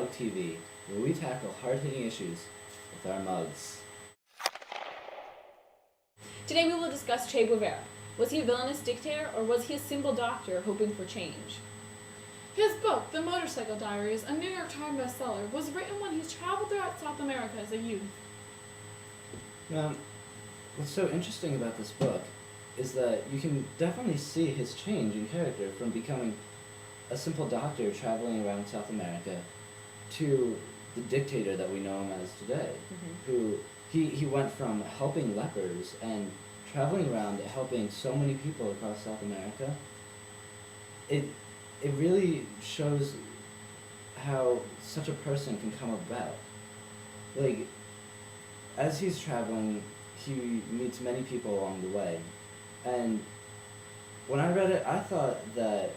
Mug TV, where we tackle hard-hitting issues with our mugs. Today we will discuss Che Guevara. Was he a villainous dictator, or was he a simple doctor hoping for change? His book, The Motorcycle Diaries, a New York Times bestseller, was written when he traveled throughout South America as a youth. What's so interesting about this book is that you can definitely see his change in character from becoming a simple doctor traveling around South America to the dictator that we know him as today, who he went from helping lepers and traveling around helping so many people across South America. It really shows how such a person can come about. Like, as he's traveling, he meets many people along the way. And when I read it, I thought that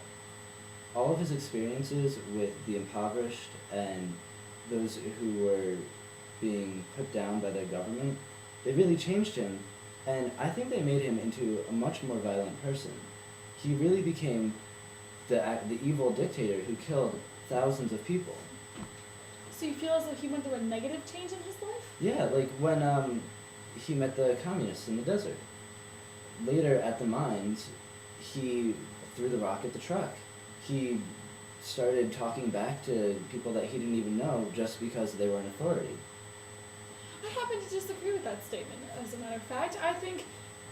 all of his experiences with the impoverished and those who were being put down by their government, they really changed him. And I think they made him into a much more violent person. He really became the evil dictator who killed thousands of people. So you feel as though he went through a negative change in his life? Yeah, like when he met the communists in the desert. Later at the mines, he threw the rock at the truck. He started talking back to people that he didn't even know just because they were in authority. I happen to disagree with that statement, as a matter of fact. I think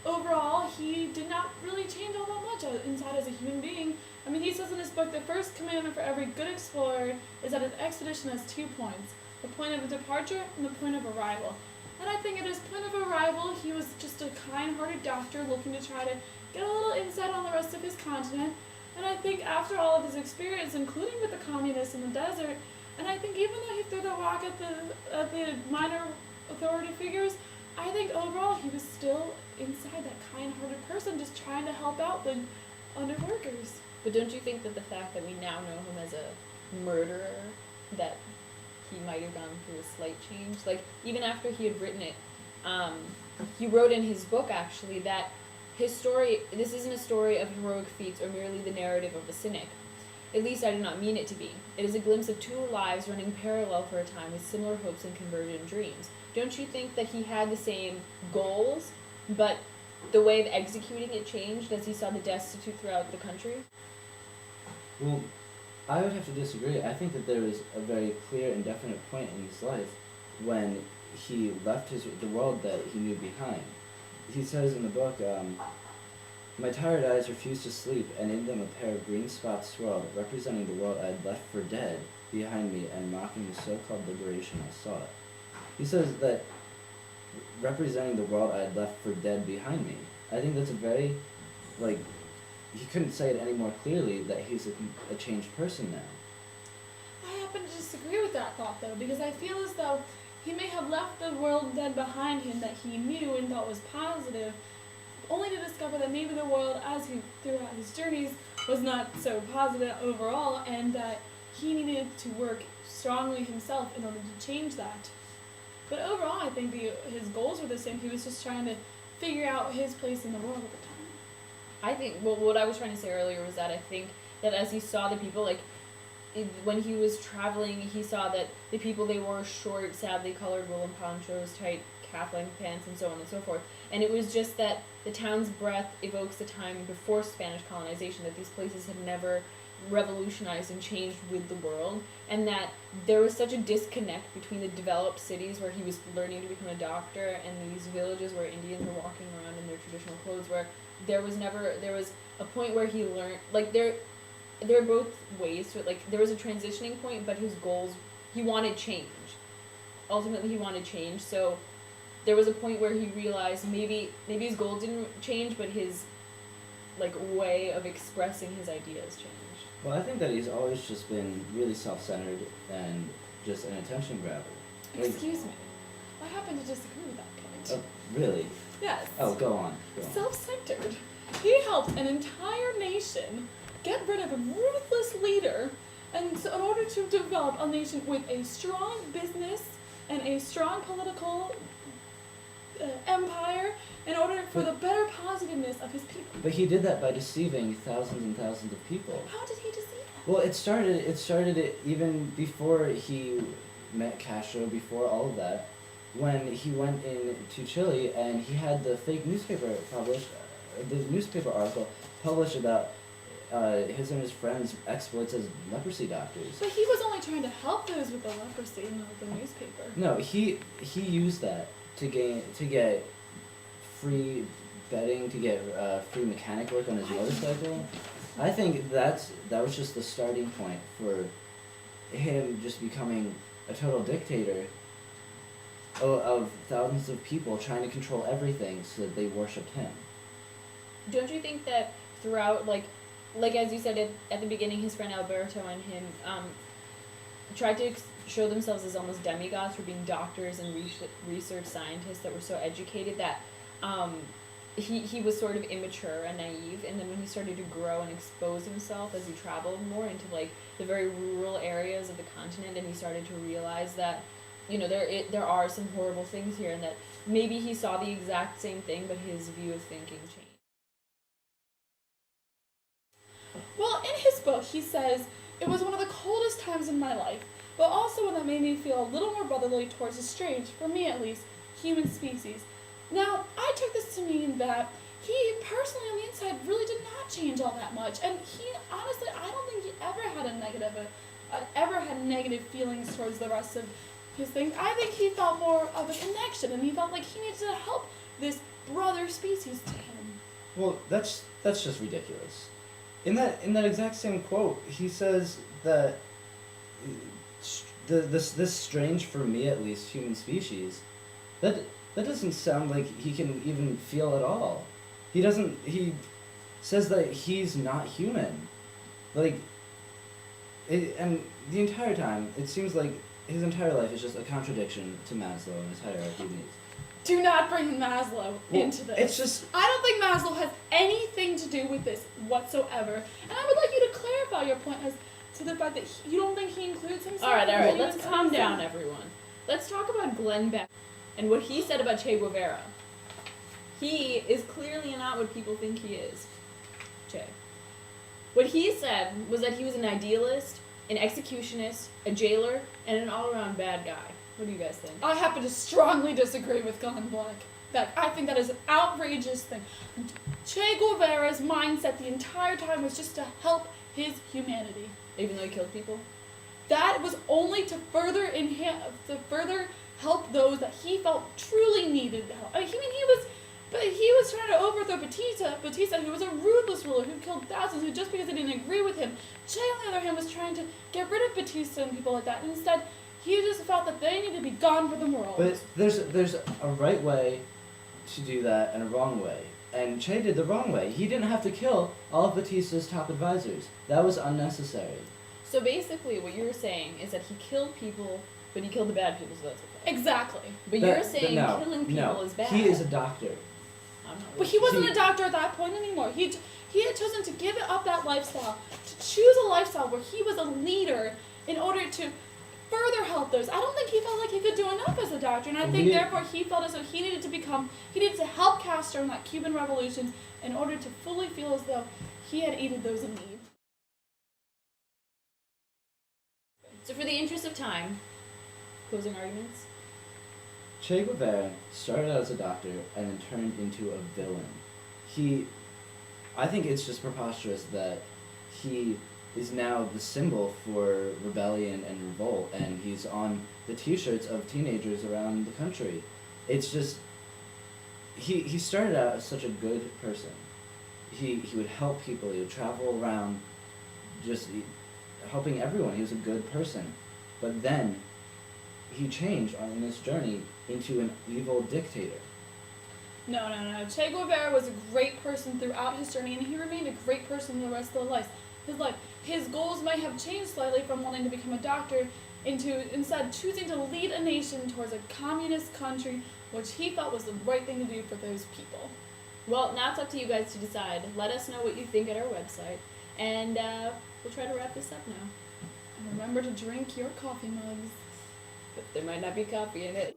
overall he did not really change all that much inside as a human being. I mean, he says in his book, the first commandment for every good explorer is that an expedition has 2 points, the point of departure and the point of arrival. And I think at his point of arrival, he was just a kind-hearted doctor looking to try to get a little insight on the rest of his continent. And I think after all of his experience, including with the communists in the desert, and I think even though he threw the rock at the minor authority figures, I think overall he was still inside that kind-hearted person just trying to help out the underworkers. But don't you think that the fact that we now know him as a murderer, that he might have gone through a slight change? Like, even after he had written it, he wrote in his book, actually, that his story, this isn't a story of heroic feats or merely the narrative of a cynic. At least I do not mean it to be. It is a glimpse of 2 lives running parallel for a time with similar hopes and convergent dreams. Don't you think that he had the same goals, but the way of executing it changed as he saw the destitute throughout the country? Well, I would have to disagree. I think that there was a very clear and definite point in his life when he left the world that he knew behind. He says in the book, my tired eyes refused to sleep, and in them a pair of green spots swirled, representing the world I had left for dead behind me and mocking the so-called liberation I sought. He says that representing the world I had left for dead behind me. I think that's a very, he couldn't say it any more clearly that he's a changed person now. I happen to disagree with that thought, though, because I feel as though he may have left the world dead behind him that he knew and thought was positive, only to discover that maybe the world, as he throughout his journeys, was not so positive overall, and that he needed to work strongly himself in order to change that. But overall, I think his goals were the same. He was just trying to figure out his place in the world at the time. I think, well, what I was trying to say earlier was that I think that as he saw the people, when he was traveling, he saw that the people, they wore short, sadly colored woolen ponchos, tight calf-length pants, and so on and so forth. And it was just that the town's breath evokes the time before Spanish colonization, that these places had never revolutionized and changed with the world, and that there was such a disconnect between the developed cities where he was learning to become a doctor and these villages where Indians were walking around in their traditional clothes, where there was a point where he learned, there are both ways to it, there was a transitioning point, but his goals, he wanted change. Ultimately he wanted change, so there was a point where he realized maybe his goals didn't change, but his way of expressing his ideas changed. Well, I think that he's always just been really self-centered and just an attention grabber. Excuse me. I happen to disagree with that point. Oh, really? Yes. Oh, go on. Self-centered. He helped an entire nation get rid of a ruthless leader, and so in order to develop a nation with a strong business and a strong political empire, in order for the better positiveness of his people. But he did that by deceiving thousands and thousands of people. How did he deceive them? Well, it started it even before he met Castro, before all of that, when he went into Chile and he had the fake newspaper published, the newspaper article published about his and his friends' exploits as leprosy doctors. But he was only trying to help those with the leprosy, not with the newspaper. No, he used that to get free betting, to get free mechanic work on his motorcycle. I think that was just the starting point for him just becoming a total dictator of thousands of people trying to control everything so that they worshipped him. Don't you think that throughout, like as you said at the beginning, his friend Alberto and him tried to show themselves as almost demigods for being doctors and research scientists that were so educated that he was sort of immature and naive, and then when he started to grow and expose himself as he traveled more into like the very rural areas of the continent, and he started to realize that, you know, there are some horrible things here, and that maybe he saw the exact same thing, but his view of thinking changed. Well, in his book, he says, "It was one of the coldest times in my life, but also one that made me feel a little more brotherly towards a strange, for me at least, human species." Now, I took this to mean that he personally on the inside really did not change all that much, and he honestly, I don't think he ever had negative feelings towards the rest of his things. I think he felt more of a connection, and he felt like he needed to help this brother species to him. Well, that's just ridiculous. In that exact same quote, he says that this strange, for me at least, human species, that doesn't sound like he can even feel at all. He says that he's not human. Like, and the entire time, it seems like his entire life is just a contradiction to Maslow and his hierarchy of needs. Do not bring Maslow into this. It's just... I don't think Maslow has anything to do with this whatsoever. And I would like you to clarify your point as to the fact that you don't think he includes himself. All right, let's calm down, everyone. Let's talk about Glenn Beck and what he said about Che Guevara. He is clearly not what people think he is. Che. What he said was that he was an idealist, an executionist, a jailer, and an all-around bad guy. What do you guys think? I happen to strongly disagree with Glenn Beck. I think that is an outrageous thing. Che Guevara's mindset the entire time was just to help his humanity. Even though he killed people? That was only to further help those that he felt truly needed help. I mean, he was trying to overthrow Batista, who was a ruthless ruler who killed thousands who just because they didn't agree with him. Che, on the other hand, was trying to get rid of Batista and people like that. And instead, he just felt that they needed to be gone from the world. But there's a right way to do that and a wrong way. And Che did the wrong way. He didn't have to kill all of Batista's top advisors. That was unnecessary. So basically what you're saying is that he killed people, but he killed the bad people, so that's okay. Exactly. But you're saying killing people is bad. He is a doctor. But he wasn't a doctor at that point anymore. He had chosen to give up that lifestyle, to choose a lifestyle where he was a leader in order to further help those. I don't think he felt like he could do enough as a doctor, and I think therefore he felt as though he needed to help Castro in that Cuban Revolution in order to fully feel as though he had aided those in need. So for the interest of time, closing arguments? Che Guevara started out as a doctor and then turned into a villain. I think it's just preposterous that he is now the symbol for rebellion and revolt, and he's on the t-shirts of teenagers around the country. It's just, he started out as such a good person. He would help people, he would travel around just helping everyone. He was a good person. But then he changed on this journey into an evil dictator. No. Che Guevara was a great person throughout his journey, and he remained a great person the rest of his life. His goals might have changed slightly from wanting to become a doctor into instead choosing to lead a nation towards a communist country, which he felt was the right thing to do for those people. Well, now it's up to you guys to decide. Let us know what you think at our website, and we'll try to wrap this up now. And remember to drink your coffee mugs. But there might not be coffee in it.